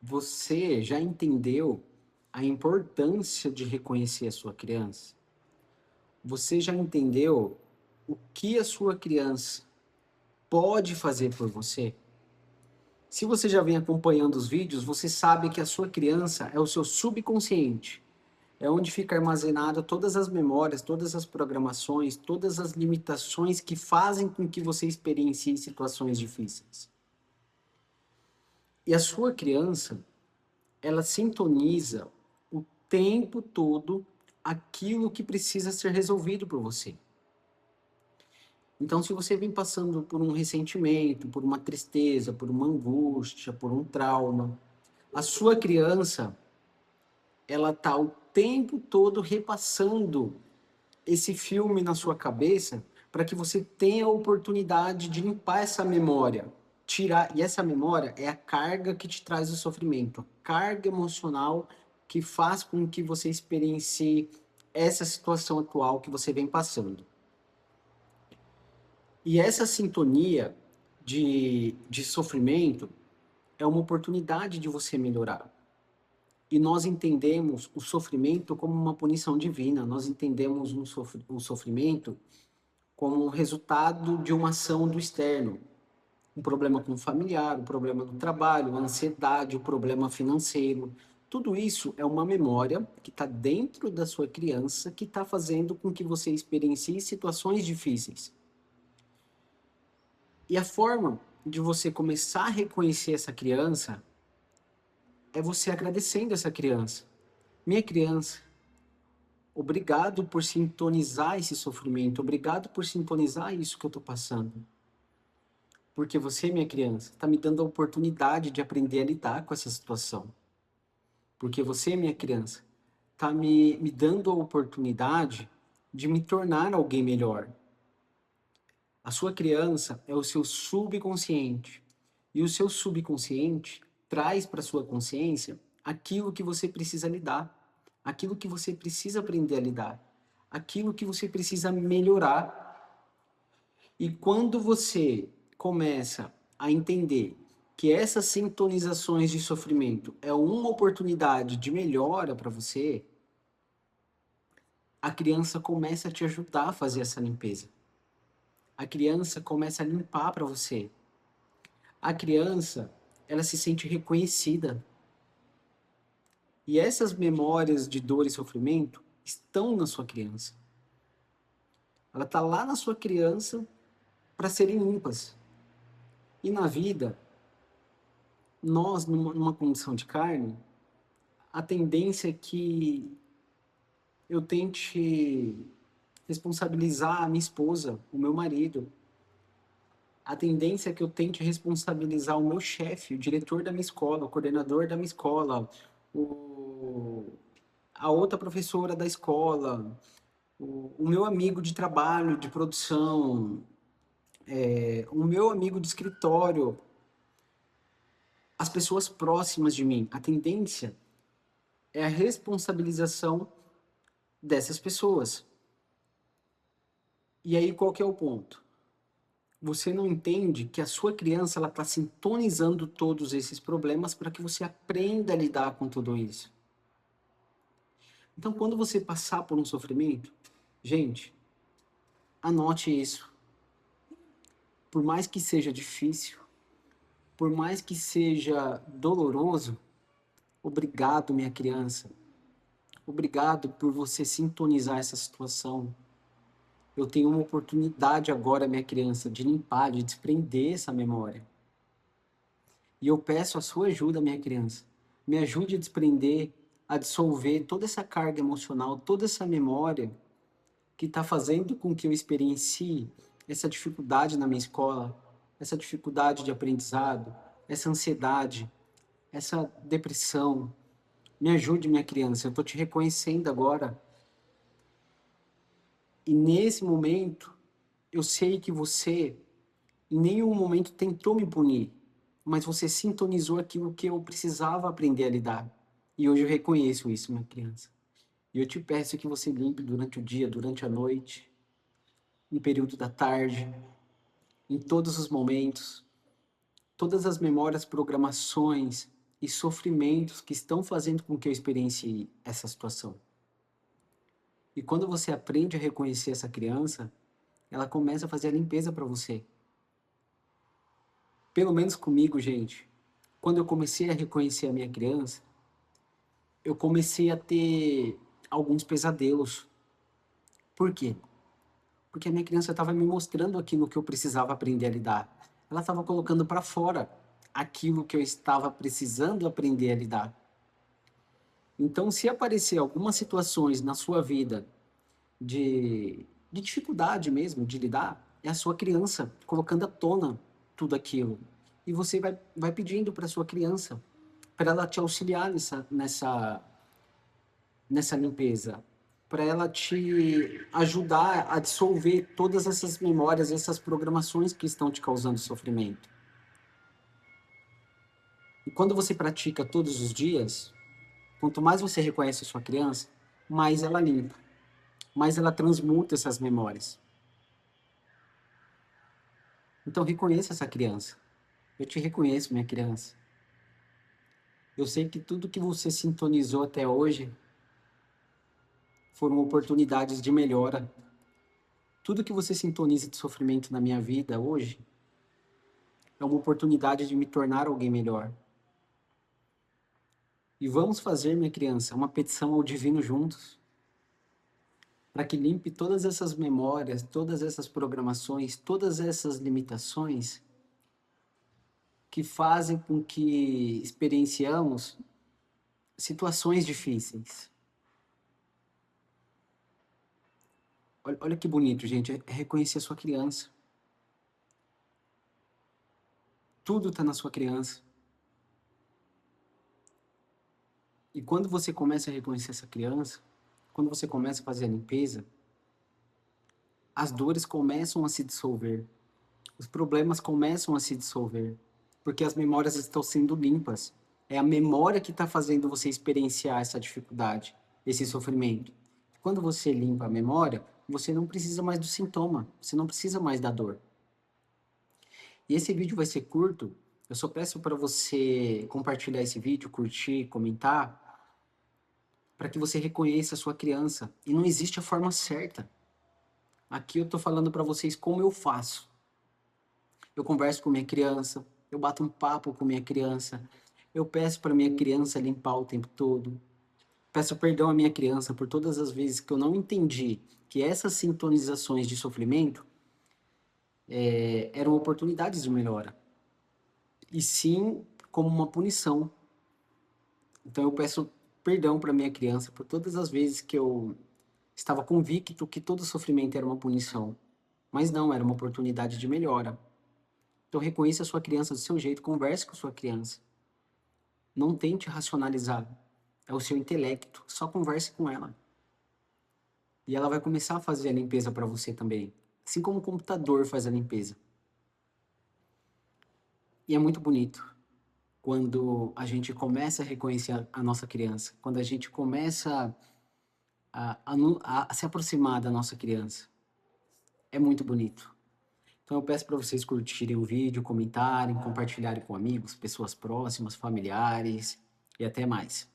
Você já entendeu a importância de reconhecer a sua criança? Você já entendeu o que a sua criança pode fazer por você? Se você já vem acompanhando os vídeos, você sabe que a sua criança é o seu subconsciente. É onde fica armazenada todas as memórias, todas as programações, todas as limitações que fazem com que você experiencie situações difíceis. E a sua criança, ela sintoniza o tempo todo aquilo que precisa ser resolvido por você. Então, se você vem passando por um ressentimento, por uma tristeza, por uma angústia, por um trauma, a sua criança, ela tá o tempo todo repassando esse filme na sua cabeça para que você tenha a oportunidade de limpar essa memória, tirar, e essa memória é a carga que te traz o sofrimento, a carga emocional que faz com que você experiencie essa situação atual que você vem passando. E essa sintonia de sofrimento é uma oportunidade de você melhorar. E nós entendemos o sofrimento como uma punição divina, nós entendemos o sofrimento como um resultado de uma ação do externo. Um problema com o familiar, um problema no trabalho, a ansiedade, o problema financeiro. Tudo isso é uma memória que está dentro da sua criança que está fazendo com que você experiencie situações difíceis. E a forma de você começar a reconhecer essa criança é você agradecendo essa criança. Minha criança, obrigado por sintonizar esse sofrimento, obrigado por sintonizar isso que eu estou passando. Porque você, minha criança, está me dando a oportunidade de aprender a lidar com essa situação. Porque você, minha criança, está me dando a oportunidade de me tornar alguém melhor. A sua criança é o seu subconsciente. E o seu subconsciente traz para a sua consciência aquilo que você precisa lidar, aquilo que você precisa aprender a lidar, aquilo que você precisa melhorar. E quando você começa a entender que essas sintonizações de sofrimento é uma oportunidade de melhora para você, a criança começa a te ajudar a fazer essa limpeza. A criança começa a limpar para você. A criança, ela se sente reconhecida. E essas memórias de dor e sofrimento estão na sua criança. Ela está lá na sua criança para serem limpas. E na vida, nós, numa condição de carne, a tendência é que eu tente responsabilizar a minha esposa, o meu marido. A tendência é que eu tente responsabilizar o meu chefe, o diretor da minha escola, o coordenador da minha escola, o, a outra professora da escola, o meu amigo de trabalho, de produção, o meu amigo de escritório, as pessoas próximas de mim. A tendência é a responsabilização dessas pessoas. E aí qual que é o ponto? Você não entende que a sua criança ela está sintonizando todos esses problemas para que você aprenda a lidar com tudo isso. Então, quando você passar por um sofrimento, gente, anote isso. Por mais que seja difícil, por mais que seja doloroso, obrigado, minha criança. Obrigado por você sintonizar essa situação. Eu tenho uma oportunidade agora, minha criança, de limpar, de desprender essa memória. E eu peço a sua ajuda, minha criança. Me ajude a desprender, a dissolver toda essa carga emocional, toda essa memória que está fazendo com que eu experiencie essa dificuldade na minha escola, essa dificuldade de aprendizado, essa ansiedade, essa depressão. Me ajude, minha criança, eu estou te reconhecendo agora. E nesse momento, eu sei que você em nenhum momento tentou me punir, mas você sintonizou aquilo que eu precisava aprender a lidar. E hoje eu reconheço isso, minha criança. E eu te peço que você limpe durante o dia, durante a noite, no período da tarde, em todos os momentos, todas as memórias, programações, e sofrimentos que estão fazendo com que eu experiencie essa situação. E quando você aprende a reconhecer essa criança, ela começa a fazer a limpeza para você. Pelo menos comigo, gente. Quando eu comecei a reconhecer a minha criança, eu comecei a ter alguns pesadelos. Por quê? Porque a minha criança estava me mostrando aquilo que eu precisava aprender a lidar. Ela estava colocando para fora aquilo que eu estava precisando aprender a lidar. Então, se aparecer algumas situações na sua vida de dificuldade mesmo de lidar, é a sua criança colocando à tona tudo aquilo. E você vai pedindo para a sua criança, para ela te auxiliar nessa limpeza, para ela te ajudar a dissolver todas essas memórias, essas programações que estão te causando sofrimento. E quando você pratica todos os dias, quanto mais você reconhece a sua criança, mais ela limpa, mais ela transmuta essas memórias. Então reconheça essa criança. Eu te reconheço, minha criança. Eu sei que tudo que você sintonizou até hoje foram oportunidades de melhora. Tudo que você sintoniza de sofrimento na minha vida hoje é uma oportunidade de me tornar alguém melhor. E vamos fazer, minha criança, uma petição ao divino juntos, para que limpe todas essas memórias, todas essas programações, todas essas limitações que fazem com que experienciamos situações difíceis. Olha que bonito, gente, é reconhecer a sua criança. Tudo está na sua criança. E quando você começa a reconhecer essa criança, quando você começa a fazer a limpeza, as dores começam a se dissolver. Os problemas começam a se dissolver. Porque as memórias estão sendo limpas. É a memória que está fazendo você experienciar essa dificuldade, esse sofrimento. Quando você limpa a memória, você não precisa mais do sintoma, você não precisa mais da dor. E esse vídeo vai ser curto, eu só peço para você compartilhar esse vídeo, curtir, comentar, para que você reconheça a sua criança. E não existe a forma certa. Aqui eu estou falando para vocês como eu faço. Eu converso com minha criança, eu bato um papo com minha criança, eu peço para minha criança limpar o tempo todo. Peço perdão à minha criança por todas as vezes que eu não entendi que essas sintonizações de sofrimento eram oportunidades de melhora. E sim como uma punição. Então eu peço perdão para minha criança por todas as vezes que eu estava convicto que todo sofrimento era uma punição. Mas não, era uma oportunidade de melhora. Então reconheça a sua criança do seu jeito, converse com a sua criança. Não tente racionalizar. É o seu intelecto. Só converse com ela. E ela vai começar a fazer a limpeza para você também. Assim como o computador faz a limpeza. E é muito bonito quando a gente começa a reconhecer a nossa criança. Quando a gente começa a se aproximar da nossa criança. É muito bonito. Então eu peço para vocês curtirem o vídeo, comentarem, compartilharem com amigos, pessoas próximas, familiares e até mais.